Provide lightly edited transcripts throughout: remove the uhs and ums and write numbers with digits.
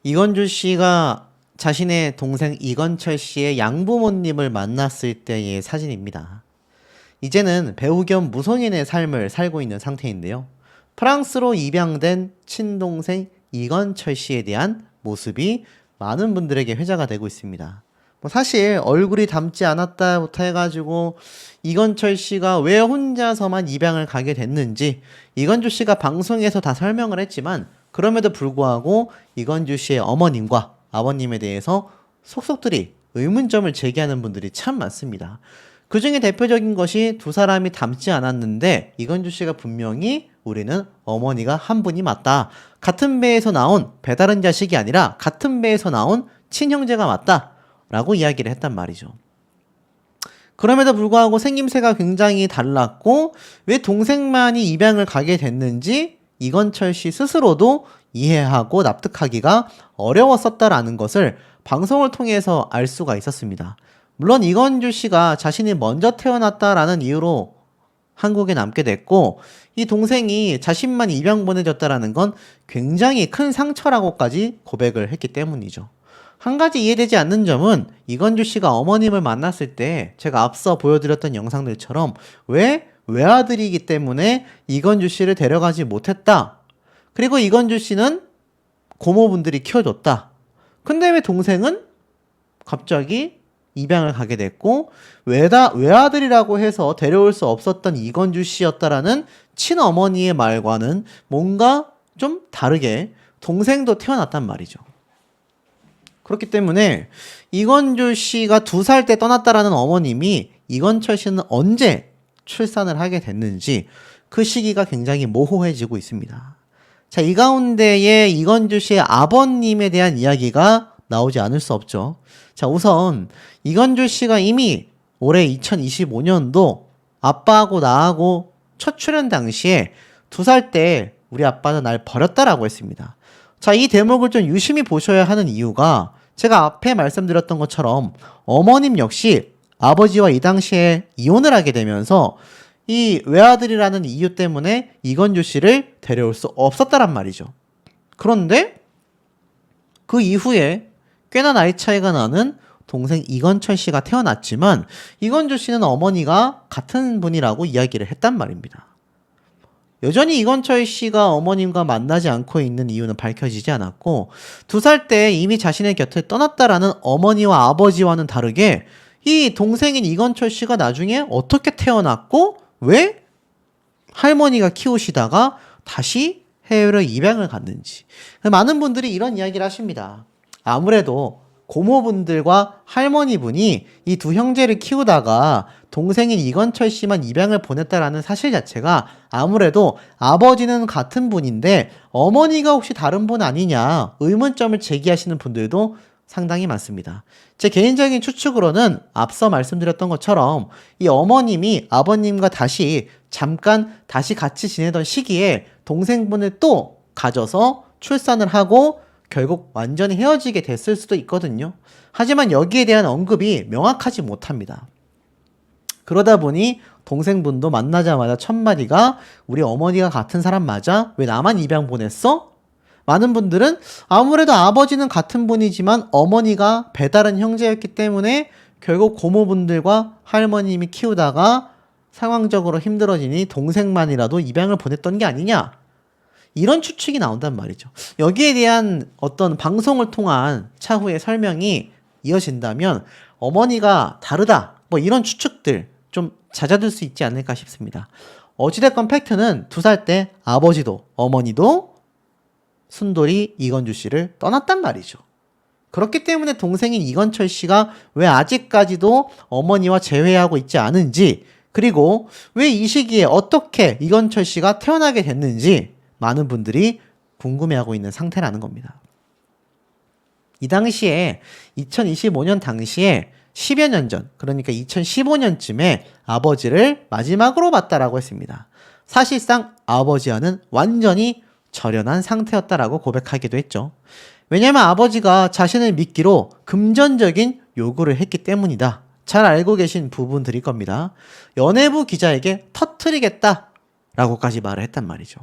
이건주 씨가 자신의 동생 이건철 씨의 양부모님을 만났을 때의 사진입니다. 이제는 배우 겸 무속인의 삶을 살고 있는 상태인데요. 프랑스로 입양된 친동생 이건철 씨에 대한 모습이 많은 분들에게 회자가 되고 있습니다. 사실 얼굴이 닮지 않았다부터 해가지고 이건철 씨가 왜 혼자서만 입양을 가게 됐는지 이건주 씨가 방송에서 다 설명을 했지만 그럼에도 불구하고 이건주 씨의 어머님과 아버님에 대해서 속속들이 의문점을 제기하는 분들이 참 많습니다. 그 중에 대표적인 것이 두 사람이 닮지 않았는데 이건주 씨가 분명히 우리는 어머니가 한 분이 맞다. 같은 배에서 나온 배다른 자식이 아니라 같은 배에서 나온 친형제가 맞다. 라고 이야기를 했단 말이죠. 그럼에도 불구하고 생김새가 굉장히 달랐고 왜 동생만이 입양을 가게 됐는지 이건철 씨 스스로도 이해하고 납득하기가 어려웠었다라는 것을 방송을 통해서 알 수가 있었습니다. 물론 이건주 씨가 자신이 먼저 태어났다라는 이유로 한국에 남게 됐고 이 동생이 자신만 입양 보내줬다라는 건 굉장히 큰 상처라고까지 고백을 했기 때문이죠. 한 가지 이해되지 않는 점은 이건주 씨가 어머님을 만났을 때 제가 앞서 보여드렸던 영상들처럼 왜 외아들이기 때문에 이건주 씨를 데려가지 못했다. 그리고 이건주 씨는 고모분들이 키워줬다. 근데 왜 동생은 갑자기 입양을 가게 됐고 외아들이라고 해서 데려올 수 없었던 이건주 씨였다라는 친어머니의 말과는 뭔가 좀 다르게 동생도 태어났단 말이죠. 그렇기 때문에 이건주 씨가 2살 때 떠났다라는 어머님이 이건철 씨는 언제 출산을 하게 됐는지 그 시기가 굉장히 모호해지고 있습니다. 자, 이 가운데에 이건주 씨의 아버님에 대한 이야기가 나오지 않을 수 없죠. 자, 우선 이건주 씨가 이미 올해 2025년도 아빠하고 나하고 첫 출연 당시에 2살 때 우리 아빠는 날 버렸다라고 했습니다. 자, 이 대목을 좀 유심히 보셔야 하는 이유가 제가 앞에 말씀드렸던 것처럼 어머님 역시 아버지와 이 당시에 이혼을 하게 되면서 이 외아들이라는 이유 때문에 이건주 씨를 데려올 수 없었다란 말이죠. 그런데 그 이후에 꽤나 나이 차이가 나는 동생 이건철 씨가 태어났지만 이건주 씨는 어머니가 같은 분이라고 이야기를 했단 말입니다. 여전히 이건철 씨가 어머님과 만나지 않고 있는 이유는 밝혀지지 않았고 2살 때 이미 자신의 곁을 떠났다라는 어머니와 아버지와는 다르게 이 동생인 이건철 씨가 나중에 어떻게 태어났고 왜 할머니가 키우시다가 다시 해외로 입양을 갔는지 많은 분들이 이런 이야기를 하십니다. 아무래도 고모분들과 할머니분이 이 두 형제를 키우다가 동생인 이건철 씨만 입양을 보냈다라는 사실 자체가 아무래도 아버지는 같은 분인데 어머니가 혹시 다른 분 아니냐 의문점을 제기하시는 분들도 상당히 많습니다. 제 개인적인 추측으로는 앞서 말씀드렸던 것처럼 이 어머님이 아버님과 잠깐 다시 같이 지내던 시기에 동생분을 또 가져서 출산을 하고 결국 완전히 헤어지게 됐을 수도 있거든요. 하지만 여기에 대한 언급이 명확하지 못합니다. 그러다 보니 동생분도 만나자마자 첫마디가 우리 어머니가 같은 사람 맞아? 왜 나만 입양 보냈어? 많은 분들은 아무래도 아버지는 같은 분이지만 어머니가 배다른 형제였기 때문에 결국 고모분들과 할머님이 키우다가 상황적으로 힘들어지니 동생만이라도 입양을 보냈던 게 아니냐? 이런 추측이 나온단 말이죠. 여기에 대한 어떤 방송을 통한 차후의 설명이 이어진다면 어머니가 다르다 뭐 이런 추측들 좀 잦아들 수 있지 않을까 싶습니다. 어찌됐건 팩트는 2살 때 아버지도 어머니도 순돌이 이건주 씨를 떠났단 말이죠. 그렇기 때문에 동생인 이건철 씨가 왜 아직까지도 어머니와 재회하고 있지 않은지 그리고 왜 이 시기에 어떻게 이건철 씨가 태어나게 됐는지 많은 분들이 궁금해하고 있는 상태라는 겁니다. 이 당시에 2025년 당시에 10여 년 전, 그러니까 2015년쯤에 아버지를 마지막으로 봤다라고 했습니다. 사실상 아버지와는 완전히 절연한 상태였다라고 고백하기도 했죠. 왜냐하면 아버지가 자신을 믿기로 금전적인 요구를 했기 때문이다. 잘 알고 계신 부분들일 겁니다. 연예부 기자에게 터뜨리겠다라고까지 말을 했단 말이죠.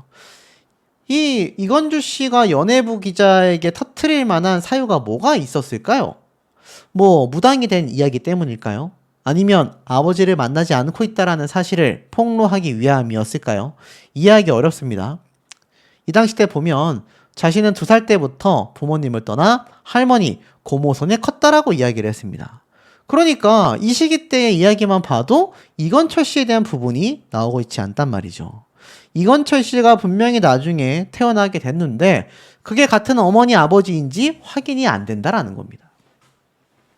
이건주 씨가 연예부 기자에게 터트릴 만한 사유가 뭐가 있었을까요? 뭐 무당이 된 이야기 때문일까요? 아니면 아버지를 만나지 않고 있다라는 사실을 폭로하기 위함이었을까요? 이해하기 어렵습니다. 이 당시 때 보면 자신은 2살 때부터 부모님을 떠나 할머니, 고모 손에 컸다라고 이야기를 했습니다. 그러니까 이 시기 때의 이야기만 봐도 이건철 씨에 대한 부분이 나오고 있지 않단 말이죠. 이건철 씨가 분명히 나중에 태어나게 됐는데 그게 같은 어머니 아버지인지 확인이 안 된다라는 겁니다.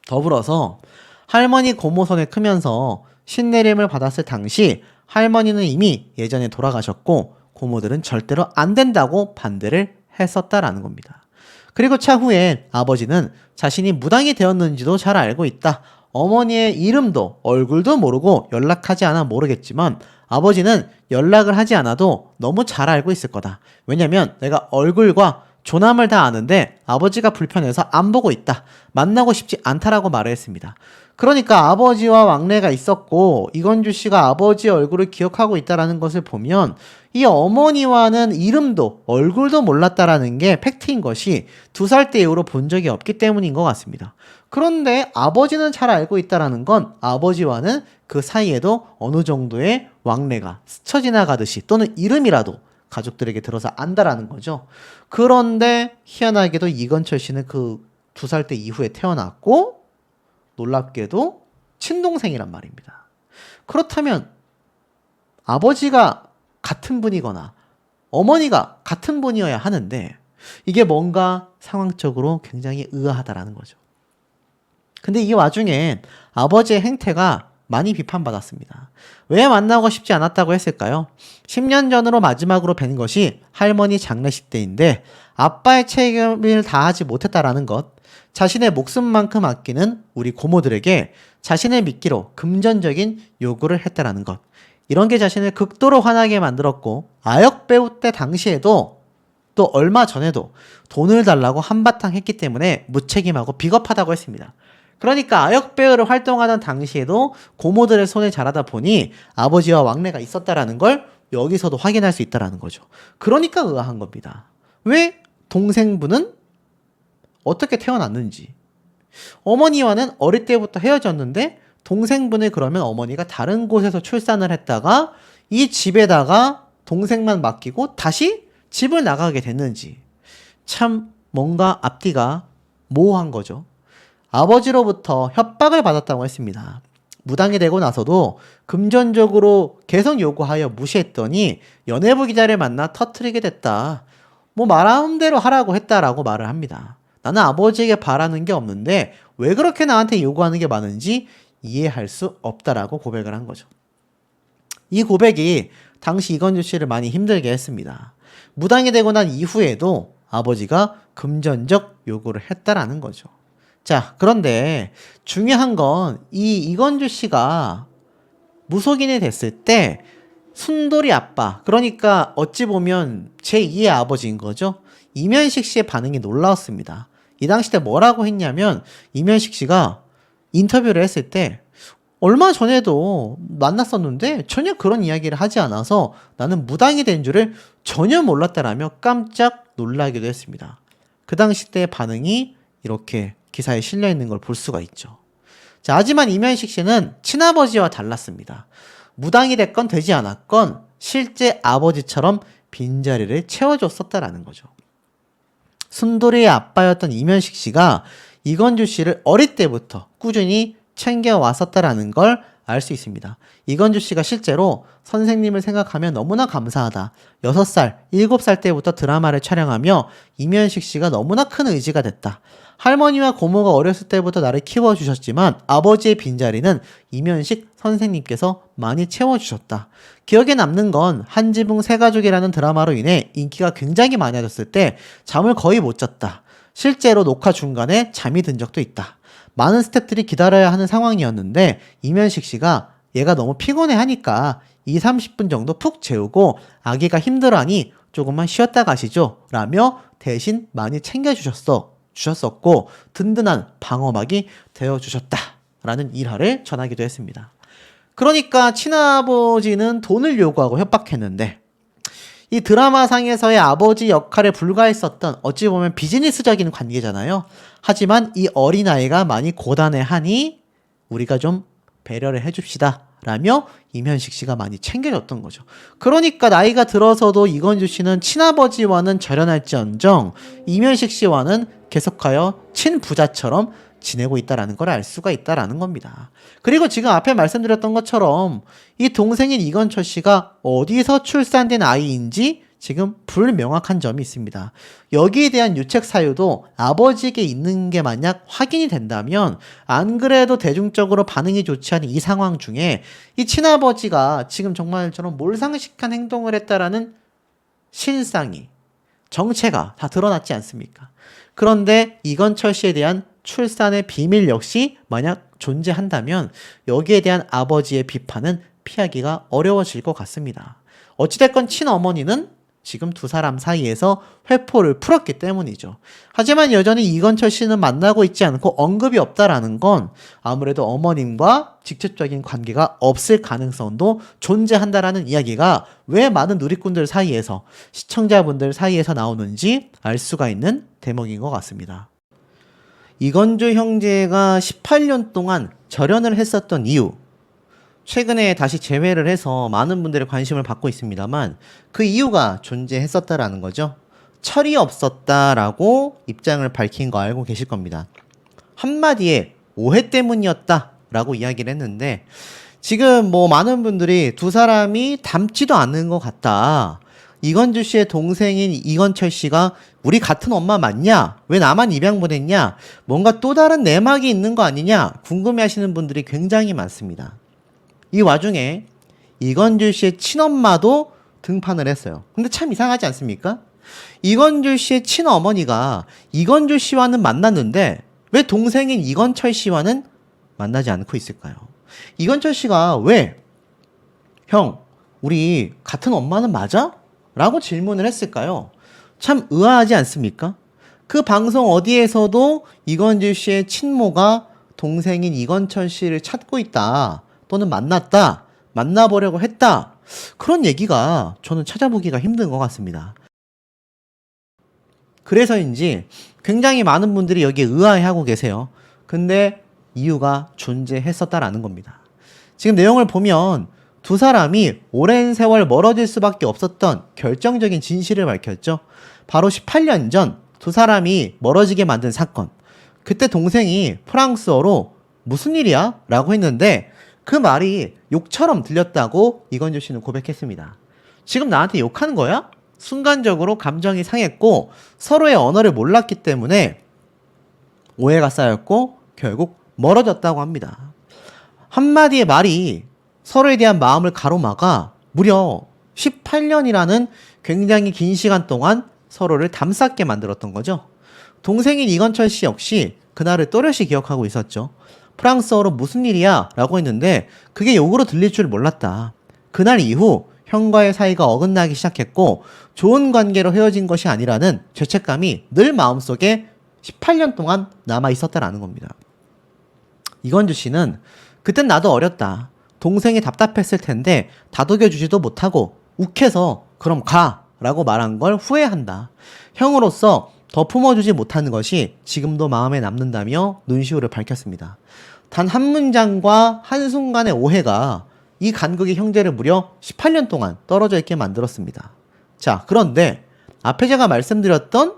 더불어서 할머니 고모 손에 크면서 신내림을 받았을 당시 할머니는 이미 예전에 돌아가셨고 고모들은 절대로 안 된다고 반대를 했었다라는 겁니다. 그리고 차후에 아버지는 자신이 무당이 되었는지도 잘 알고 있다. 어머니의 이름도 얼굴도 모르고 연락하지 않아 모르겠지만 아버지는 연락을 하지 않아도 너무 잘 알고 있을 거다. 왜냐면 내가 얼굴과 조남을 다 아는데 아버지가 불편해서 안 보고 있다. 만나고 싶지 않다라고 말을 했습니다. 그러니까 아버지와 왕래가 있었고 이건주 씨가 아버지의 얼굴을 기억하고 있다는 것을 보면 이 어머니와는 이름도 얼굴도 몰랐다라는 게 팩트인 것이 2살 때 이후로 본 적이 없기 때문인 것 같습니다. 그런데 아버지는 잘 알고 있다는 건 아버지와는 그 사이에도 어느 정도의 왕래가 스쳐 지나가듯이 또는 이름이라도 가족들에게 들어서 안다라는 거죠. 그런데 희한하게도 이건철 씨는 그 2살 때 이후에 태어났고 놀랍게도 친동생이란 말입니다. 그렇다면 아버지가 같은 분이거나 어머니가 같은 분이어야 하는데 이게 뭔가 상황적으로 굉장히 의아하다라는 거죠. 근데 이 와중에 아버지의 행태가 많이 비판받았습니다. 왜 만나고 싶지 않았다고 했을까요? 10년 전으로 마지막으로 뵌 것이 할머니 장례식 때인데 아빠의 책임을 다하지 못했다라는 것, 자신의 목숨만큼 아끼는 우리 고모들에게 자신을 믿기로 금전적인 요구를 했다라는 것, 이런 게 자신을 극도로 화나게 만들었고 아역 배우 때 당시에도 또 얼마 전에도 돈을 달라고 한바탕 했기 때문에 무책임하고 비겁하다고 했습니다. 그러니까 아역 배우를 활동하던 당시에도 고모들의 손을 자라다 보니 아버지와 왕래가 있었다라는 걸 여기서도 확인할 수 있다라는 거죠. 그러니까 의아한 겁니다. 왜 동생분은 어떻게 태어났는지. 어머니와는 어릴 때부터 헤어졌는데 동생분을 그러면 어머니가 다른 곳에서 출산을 했다가 이 집에다가 동생만 맡기고 다시 집을 나가게 됐는지. 참 뭔가 앞뒤가 모호한 거죠. 아버지로부터 협박을 받았다고 했습니다. 무당이 되고 나서도 금전적으로 계속 요구하여 무시했더니 연예부 기자를 만나 터트리게 됐다. 뭐 말하는 대로 하라고 했다라고 말을 합니다. 나는 아버지에게 바라는 게 없는데 왜 그렇게 나한테 요구하는 게 많은지 이해할 수 없다라고 고백을 한 거죠. 이 고백이 당시 이건주 씨를 많이 힘들게 했습니다. 무당이 되고 난 이후에도 아버지가 금전적 요구를 했다라는 거죠. 자, 그런데 중요한 건 이건주 씨가 무속인이 됐을 때 순돌이 아빠, 그러니까 어찌 보면 제2의 아버지인 거죠. 이면식 씨의 반응이 놀라웠습니다. 이 당시 때 뭐라고 했냐면 이면식 씨가 인터뷰를 했을 때 얼마 전에도 만났었는데 전혀 그런 이야기를 하지 않아서 나는 무당이 된 줄을 전혀 몰랐다라며 깜짝 놀라기도 했습니다. 그 당시 때의 반응이 이렇게 기사에 실려 있는 걸 볼 수가 있죠. 자, 하지만 이면식 씨는 친아버지와 달랐습니다. 무당이 됐건 되지 않았건 실제 아버지처럼 빈자리를 채워줬었다라는 거죠. 순돌이의 아빠였던 이면식 씨가 이건주 씨를 어릴 때부터 꾸준히 챙겨왔었다라는 걸 알 수 있습니다. 이건주 씨가 실제로 선생님을 생각하면 너무나 감사하다. 6살, 7살 때부터 드라마를 촬영하며 이면식 씨가 너무나 큰 의지가 됐다. 할머니와 고모가 어렸을 때부터 나를 키워주셨지만 아버지의 빈자리는 이면식 선생님께서 많이 채워주셨다. 기억에 남는 건 한지붕 새가족이라는 드라마로 인해 인기가 굉장히 많아졌을 때 잠을 거의 못 잤다. 실제로 녹화 중간에 잠이 든 적도 있다. 많은 스태프들이 기다려야 하는 상황이었는데 이면식 씨가 얘가 너무 피곤해 하니까 2, 30분 정도 푹 재우고 아기가 힘들어하니 조금만 쉬었다 가시죠 라며 대신 많이 챙겨주셨었고 든든한 방어막이 되어주셨다라는 일화를 전하기도 했습니다. 그러니까 친아버지는 돈을 요구하고 협박했는데 이 드라마상에서의 아버지 역할에 불과했었던 어찌 보면 비즈니스적인 관계잖아요. 하지만 이 어린아이가 많이 고단해하니 우리가 좀 배려를 해줍시다 라며 임현식 씨가 많이 챙겨줬던 거죠. 그러니까 나이가 들어서도 이건주 씨는 친아버지와는 절연할지언정 임현식 씨와는 계속하여 친부자처럼 지내고 있다라는 걸 알 수가 있다라는 겁니다. 그리고 지금 앞에 말씀드렸던 것처럼 이 동생인 이건철 씨가 어디서 출산된 아이인지 지금 불명확한 점이 있습니다. 여기에 대한 유책 사유도 아버지에게 있는 게 만약 확인이 된다면 안 그래도 대중적으로 반응이 좋지 않은 이 상황 중에 이 친아버지가 지금 정말 저런 몰상식한 행동을 했다라는 실상이 정체가 다 드러났지 않습니까? 그런데 이건철 씨에 대한 출산의 비밀 역시 만약 존재한다면 여기에 대한 아버지의 비판은 피하기가 어려워질 것 같습니다. 어찌됐건 친어머니는 지금 두 사람 사이에서 회포를 풀었기 때문이죠. 하지만 여전히 이건철 씨는 만나고 있지 않고 언급이 없다라는 건 아무래도 어머님과 직접적인 관계가 없을 가능성도 존재한다라는 이야기가 왜 많은 누리꾼들 사이에서 시청자분들 사이에서 나오는지 알 수가 있는 대목인 것 같습니다. 이건주 형제가 18년 동안 절연을 했었던 이유, 최근에 다시 재회를 해서 많은 분들의 관심을 받고 있습니다만 그 이유가 존재했었다라는 거죠. 철이 없었다라고 입장을 밝힌 거 알고 계실 겁니다. 한마디에 오해 때문이었다라고 이야기를 했는데 지금 뭐 많은 분들이 두 사람이 닮지도 않는 것 같다. 이건주 씨의 동생인 이건철 씨가 우리 같은 엄마 맞냐? 왜 나만 입양 보냈냐? 뭔가 또 다른 내막이 있는 거 아니냐? 궁금해 하시는 분들이 굉장히 많습니다. 이 와중에 이건주 씨의 친엄마도 등판을 했어요. 근데 참 이상하지 않습니까? 이건주 씨의 친어머니가 이건주 씨와는 만났는데 왜 동생인 이건철 씨와는 만나지 않고 있을까요? 이건철 씨가 왜 형, 우리 같은 엄마는 맞아? 라고 질문을 했을까요? 참 의아하지 않습니까? 그 방송 어디에서도 이건주 씨의 친모가 동생인 이건철 씨를 찾고 있다. 또는 만났다. 만나보려고 했다. 그런 얘기가 저는 찾아보기가 힘든 것 같습니다. 그래서인지 굉장히 많은 분들이 여기에 의아해하고 계세요. 근데 이유가 존재했었다라는 겁니다. 지금 내용을 보면 두 사람이 오랜 세월 멀어질 수밖에 없었던 결정적인 진실을 밝혔죠. 바로 18년 전 두 사람이 멀어지게 만든 사건. 그때 동생이 프랑스어로 무슨 일이야? 라고 했는데 그 말이 욕처럼 들렸다고 이건주 씨는 고백했습니다. 지금 나한테 욕하는 거야? 순간적으로 감정이 상했고 서로의 언어를 몰랐기 때문에 오해가 쌓였고 결국 멀어졌다고 합니다. 한마디의 말이 서로에 대한 마음을 가로막아 무려 18년이라는 굉장히 긴 시간 동안 서로를 담쌓게 만들었던 거죠. 동생인 이건철 씨 역시 그날을 또렷이 기억하고 있었죠. 프랑스어로 무슨 일이야? 라고 했는데 그게 욕으로 들릴 줄 몰랐다. 그날 이후 형과의 사이가 어긋나기 시작했고 좋은 관계로 헤어진 것이 아니라는 죄책감이 늘 마음속에 18년 동안 남아 있었다라는 겁니다. 이건주 씨는 그땐 나도 어렸다. 동생이 답답했을 텐데 다독여주지도 못하고 욱해서 그럼 가! 라고 말한 걸 후회한다. 형으로서 더 품어주지 못하는 것이 지금도 마음에 남는다며 눈시울을 밝혔습니다. 단 한 문장과 한순간의 오해가 이 간극의 형제를 무려 18년 동안 떨어져 있게 만들었습니다. 자, 그런데 앞에 제가 말씀드렸던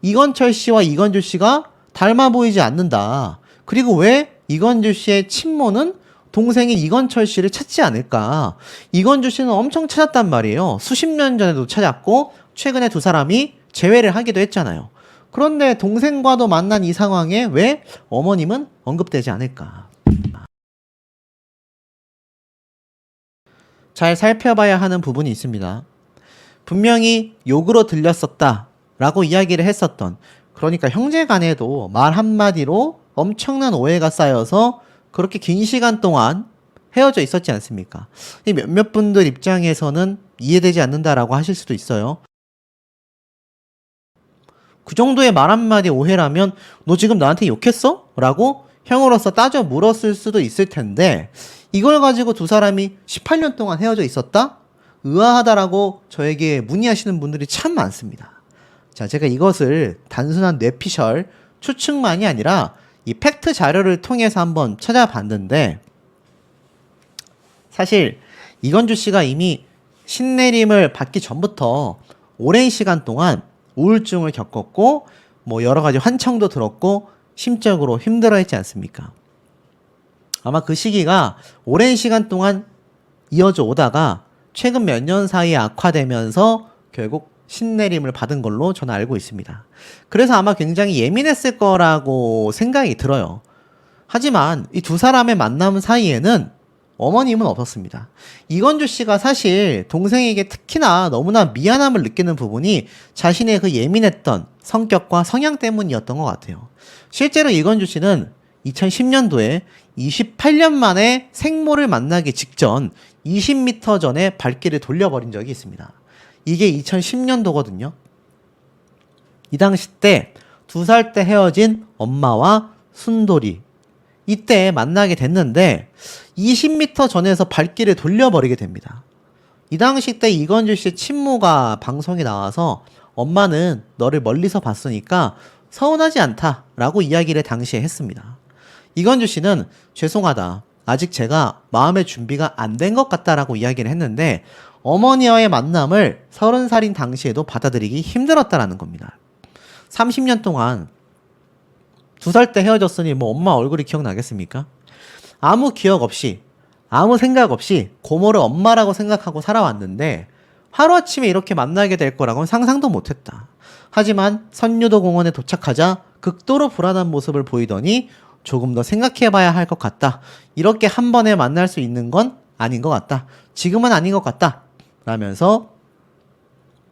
이건철 씨와 이건주 씨가 닮아 보이지 않는다. 그리고 왜 이건주 씨의 친모는 동생인 이건철 씨를 찾지 않을까? 이건주 씨는 엄청 찾았단 말이에요. 수십 년 전에도 찾았고 최근에 두 사람이 재회를 하기도 했잖아요. 그런데 동생과도 만난 이 상황에 왜 어머님은 언급되지 않을까? 잘 살펴봐야 하는 부분이 있습니다. 분명히 욕으로 들렸었다 라고 이야기를 했었던, 그러니까 형제 간에도 말 한마디로 엄청난 오해가 쌓여서 그렇게 긴 시간 동안 헤어져 있었지 않습니까? 이 몇몇 분들 입장에서는 이해되지 않는다라고 하실 수도 있어요. 그 정도의 말 한마디 오해라면 너 지금 나한테 욕했어? 라고 형으로서 따져 물었을 수도 있을 텐데 이걸 가지고 두 사람이 18년 동안 헤어져 있었다? 의아하다라고 저에게 문의하시는 분들이 참 많습니다. 자, 제가 이것을 단순한 뇌피셜 추측만이 아니라 이 팩트 자료를 통해서 한번 찾아봤는데, 사실 이건주 씨가 이미 신내림을 받기 전부터 오랜 시간 동안 우울증을 겪었고 뭐 여러 가지 환청도 들었고 심적으로 힘들어했지 않습니까? 아마 그 시기가 오랜 시간 동안 이어져 오다가 최근 몇 년 사이에 악화되면서 결국 신내림을 받은 걸로 저는 알고 있습니다. 그래서 아마 굉장히 예민했을 거라고 생각이 들어요. 하지만 이 두 사람의 만남 사이에는 어머님은 없었습니다. 이건주 씨가 사실 동생에게 특히나 너무나 미안함을 느끼는 부분이 자신의 그 예민했던 성격과 성향 때문이었던 것 같아요. 실제로 이건주 씨는 2010년도에 28년 만에 생모를 만나기 직전 20m 전에 발길을 돌려버린 적이 있습니다. 이게 2010년도거든요. 이 당시 때 2살 때 헤어진 엄마와 순돌이 이때 만나게 됐는데 20m 전에서 발길을 돌려버리게 됩니다. 이 당시 때 이건주 씨의 친모가 방송에 나와서 엄마는 너를 멀리서 봤으니까 서운하지 않다라고 이야기를 당시에 했습니다. 이건주 씨는 죄송하다. 아직 제가 마음의 준비가 안 된 것 같다라고 이야기를 했는데 어머니와의 만남을 30살인 당시에도 받아들이기 힘들었다라는 겁니다. 30년 동안 2살 때 헤어졌으니 뭐 엄마 얼굴이 기억나겠습니까? 아무 기억 없이 아무 생각 없이 고모를 엄마라고 생각하고 살아왔는데 하루아침에 이렇게 만나게 될 거라고는 상상도 못했다. 하지만 선유도 공원에 도착하자 극도로 불안한 모습을 보이더니 조금 더 생각해봐야 할 것 같다. 이렇게 한 번에 만날 수 있는 건 아닌 것 같다. 지금은 아닌 것 같다. 라면서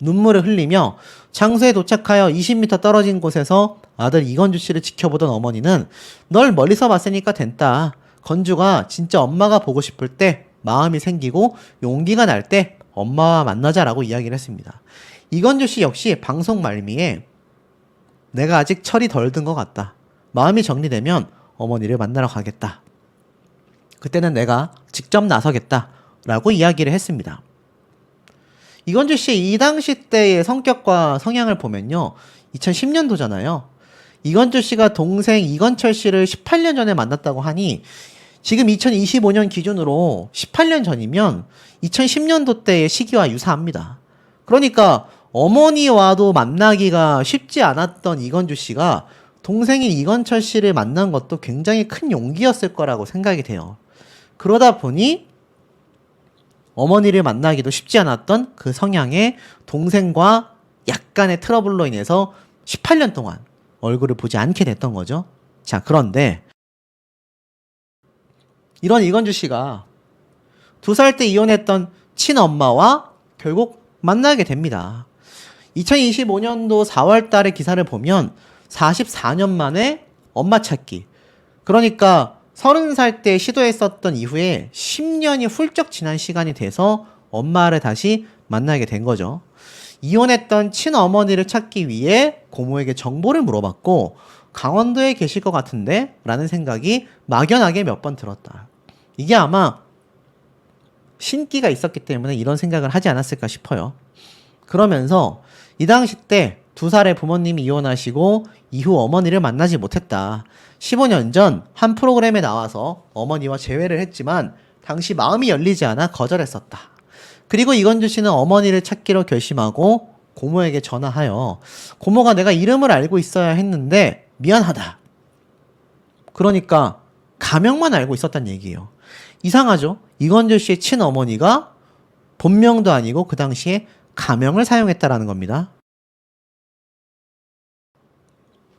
눈물을 흘리며 장소에 도착하여 20m 떨어진 곳에서 아들 이건주 씨를 지켜보던 어머니는 널 멀리서 봤으니까 됐다. 건주가 진짜 엄마가 보고 싶을 때 마음이 생기고 용기가 날 때 엄마와 만나자라고 이야기를 했습니다. 이건주 씨 역시 방송 말미에 내가 아직 철이 덜 든 것 같다. 마음이 정리되면 어머니를 만나러 가겠다. 그때는 내가 직접 나서겠다. 라고 이야기를 했습니다. 이건주 씨의 이 당시 때의 성격과 성향을 보면요. 2010년도잖아요. 이건주 씨가 동생 이건철 씨를 18년 전에 만났다고 하니 지금 2025년 기준으로 18년 전이면 2010년도 때의 시기와 유사합니다. 그러니까 어머니와도 만나기가 쉽지 않았던 이건주 씨가 동생인 이건철 씨를 만난 것도 굉장히 큰 용기였을 거라고 생각이 돼요. 그러다 보니 어머니를 만나기도 쉽지 않았던 그 성향의 동생과 약간의 트러블로 인해서 18년 동안 얼굴을 보지 않게 됐던 거죠. 자, 그런데 이런 이건주 씨가 2살 때 이혼했던 친엄마와 결국 만나게 됩니다. 2025년도 4월 달의 기사를 보면 44년 만에 엄마 찾기. 그러니까 30살 때 시도했었던 이후에 10년이 훌쩍 지난 시간이 돼서 엄마를 다시 만나게 된 거죠. 이혼했던 친어머니를 찾기 위해 고모에게 정보를 물어봤고 강원도에 계실 것 같은데? 라는 생각이 막연하게 몇 번 들었다. 이게 아마 신기가 있었기 때문에 이런 생각을 하지 않았을까 싶어요. 그러면서 이 당시 때 2살의 부모님이 이혼하시고 이후 어머니를 만나지 못했다. 15년 전 한 프로그램에 나와서 어머니와 재회를 했지만 당시 마음이 열리지 않아 거절했었다. 그리고 이건주 씨는 어머니를 찾기로 결심하고 고모에게 전화하여 고모가 내가 이름을 알고 있어야 했는데 미안하다. 그러니까 가명만 알고 있었단 얘기예요. 이상하죠? 이건주 씨의 친어머니가 본명도 아니고 그 당시에 가명을 사용했다라는 겁니다.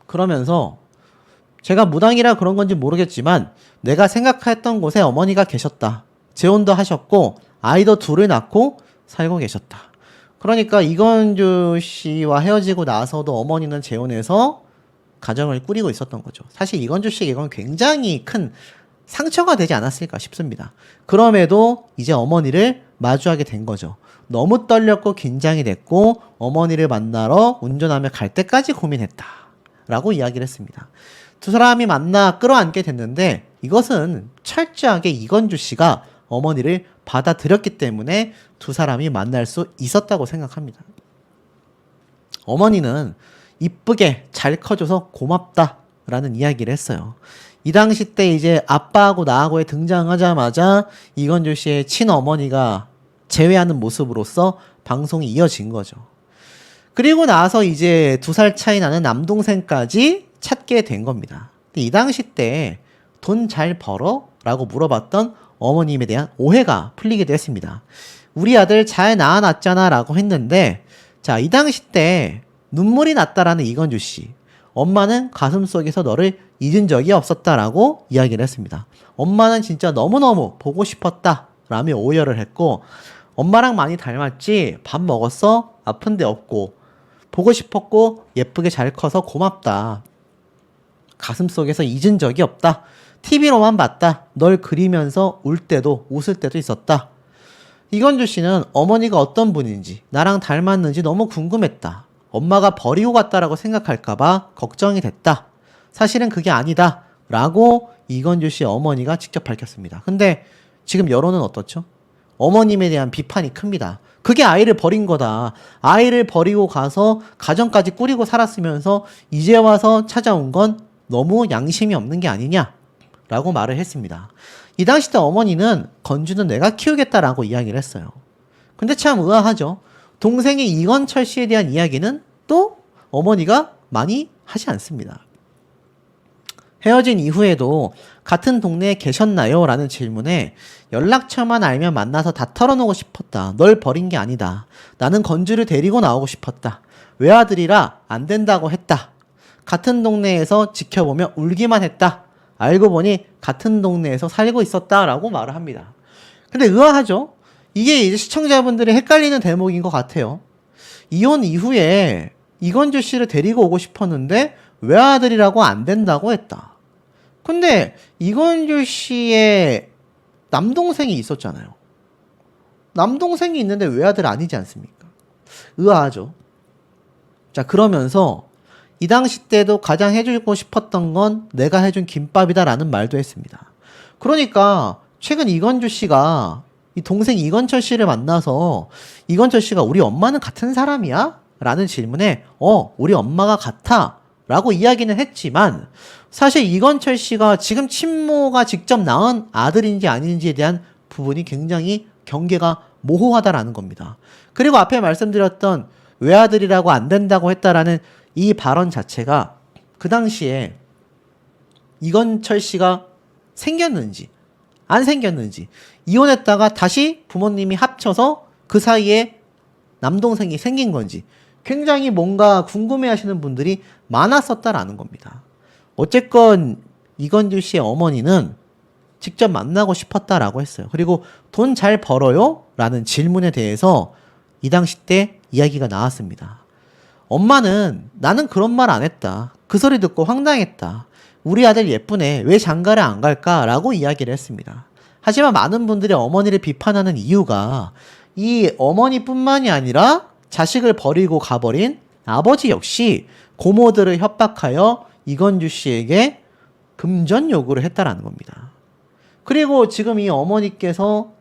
그러면서 제가 무당이라 그런 건지 모르겠지만 내가 생각했던 곳에 어머니가 계셨다. 재혼도 하셨고 아이도 2을 낳고 살고 계셨다. 그러니까 이건주 씨와 헤어지고 나서도 어머니는 재혼해서 가정을 꾸리고 있었던 거죠. 사실 이건주 씨에게 이건 굉장히 큰 상처가 되지 않았을까 싶습니다. 그럼에도 이제 어머니를 마주하게 된 거죠. 너무 떨렸고 긴장이 됐고 어머니를 만나러 운전하며 갈 때까지 고민했다. 라고 이야기를 했습니다. 2 사람이 만나 끌어안게 됐는데 이것은 철저하게 이건주 씨가 어머니를 받아들였기 때문에 두 사람이 만날 수 있었다고 생각합니다. 어머니는 이쁘게 잘 커줘서 고맙다라는 이야기를 했어요. 이 당시 때 이제 아빠하고 나하고에 등장하자마자 이건주 씨의 친어머니가 재회하는 모습으로서 방송이 이어진 거죠. 그리고 나서 이제 2살 차이 나는 남동생까지 찾게 된 겁니다. 근데 이 당시 때 돈 잘 벌어? 라고 물어봤던 어머님에 대한 오해가 풀리기도 했습니다. 우리 아들 잘 낳아놨잖아 라고 했는데, 자, 이 당시 때 눈물이 났다라는 이건주 씨. 엄마는 가슴속에서 너를 잊은 적이 없었다라고 이야기를 했습니다. 엄마는 진짜 너무너무 보고 싶었다 라며 오열을 했고, 엄마랑 많이 닮았지? 밥 먹었어? 아픈 데 없고 보고 싶었고 예쁘게 잘 커서 고맙다. 가슴속에서 잊은 적이 없다. TV로만 봤다. 널 그리면서 울 때도 웃을 때도 있었다. 이건주 씨는 어머니가 어떤 분인지 나랑 닮았는지 너무 궁금했다. 엄마가 버리고 갔다라고 생각할까봐 걱정이 됐다. 사실은 그게 아니다 라고 이건주 씨 어머니가 직접 밝혔습니다. 근데 지금 여론은 어떻죠? 어머님에 대한 비판이 큽니다. 그게 아이를 버린 거다. 아이를 버리고 가서 가정까지 꾸리고 살았으면서 이제 와서 찾아온 건 너무 양심이 없는 게 아니냐 라고 말을 했습니다. 이 당시 때 어머니는 건주는 내가 키우겠다라고 이야기를 했어요. 근데 참 의아하죠. 동생의 이건철 씨에 대한 이야기는 또 어머니가 많이 하지 않습니다. 헤어진 이후에도 같은 동네에 계셨나요? 라는 질문에 연락처만 알면 만나서 다 털어놓고 싶었다. 널 버린 게 아니다. 나는 건주를 데리고 나오고 싶었다. 외아들이라 안 된다고 했다. 같은 동네에서 지켜보며 울기만 했다. 알고 보니 같은 동네에서 살고 있었다. 라고 말을 합니다. 근데 의아하죠? 이게 이제 시청자분들이 헷갈리는 대목인 것 같아요. 이혼 이후에 이건주 씨를 데리고 오고 싶었는데 외아들이라고 안 된다고 했다. 근데 이건주 씨의 남동생이 있었잖아요. 남동생이 있는데 외아들 아니지 않습니까? 의아하죠. 자, 그러면서 이 당시 때도 가장 해주고 싶었던 건 내가 해준 김밥이다라는 말도 했습니다. 그러니까 최근 이건주 씨가 이 동생 이건철 씨를 만나서 이건철 씨가 우리 엄마는 같은 사람이야? 라는 질문에 우리 엄마가 같아 라고 이야기는 했지만 사실 이건철 씨가 지금 친모가 직접 낳은 아들인지 아닌지에 대한 부분이 굉장히 경계가 모호하다라는 겁니다. 그리고 앞에 말씀드렸던 외아들이라고 안 된다고 했다라는 이 발언 자체가 그 당시에 이건철 씨가 생겼는지 안 생겼는지, 이혼했다가 다시 부모님이 합쳐서 그 사이에 남동생이 생긴 건지 굉장히 뭔가 궁금해 하시는 분들이 많았었다라는 겁니다. 어쨌건 이건주 씨의 어머니는 직접 만나고 싶었다라고 했어요. 그리고 돈 잘 벌어요? 라는 질문에 대해서 이 당시 때 이야기가 나왔습니다. 엄마는 나는 그런 말 안 했다. 그 소리 듣고 황당했다. 우리 아들 예쁘네. 왜 장가를 안 갈까? 라고 이야기를 했습니다. 하지만 많은 분들이 어머니를 비판하는 이유가 이 어머니뿐만이 아니라 자식을 버리고 가버린 아버지 역시 고모들을 협박하여 이건주 씨에게 금전 요구를 했다라는 겁니다. 그리고 지금 이 어머니께서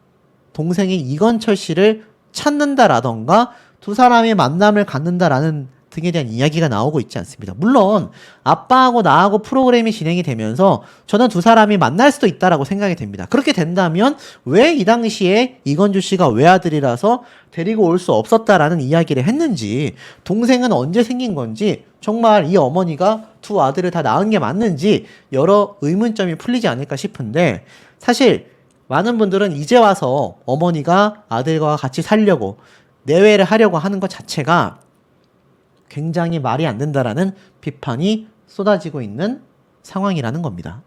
동생인 이건철 씨를 찾는다라던가 두 사람의 만남을 갖는다라는 등에 대한 이야기가 나오고 있지 않습니다. 물론 아빠하고 나하고 프로그램이 진행이 되면서 저는 두 사람이 만날 수도 있다라고 생각이 됩니다. 그렇게 된다면 왜 이 당시에 이건주 씨가 외아들이라서 데리고 올 수 없었다라는 이야기를 했는지, 동생은 언제 생긴 건지, 정말 이 어머니가 두 아들을 다 낳은 게 맞는지 여러 의문점이 풀리지 않을까 싶은데, 사실 많은 분들은 이제 와서 어머니가 아들과 같이 살려고 내외를 하려고 하는 것 자체가 굉장히 말이 안 된다라는 비판이 쏟아지고 있는 상황이라는 겁니다.